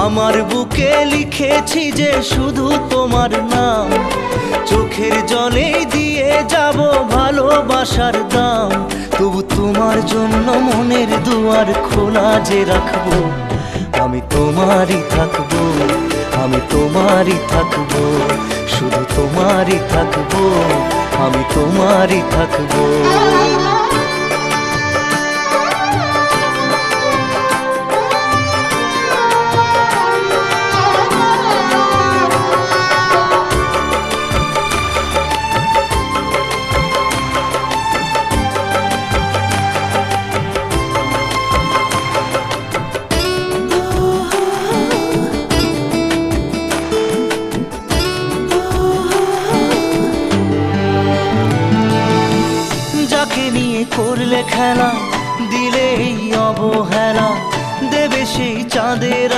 আমার বুকে লিখেছি যে শুধু তোমার নাম, চোখের জলে দিয়ে যাব ভালোবাসার দাম। তবু তোমার জন্য মনের দুয়ার খোলা যে রাখবো, আমি তোমারই থাকবো, আমি তোমারই থাকবো, শুধু তোমারই থাকবো, আমি তোমারই থাকবো। যাকে নিয়ে করলে খেলা, দিলে এই অবহেলা, দেবে সেই চাঁদের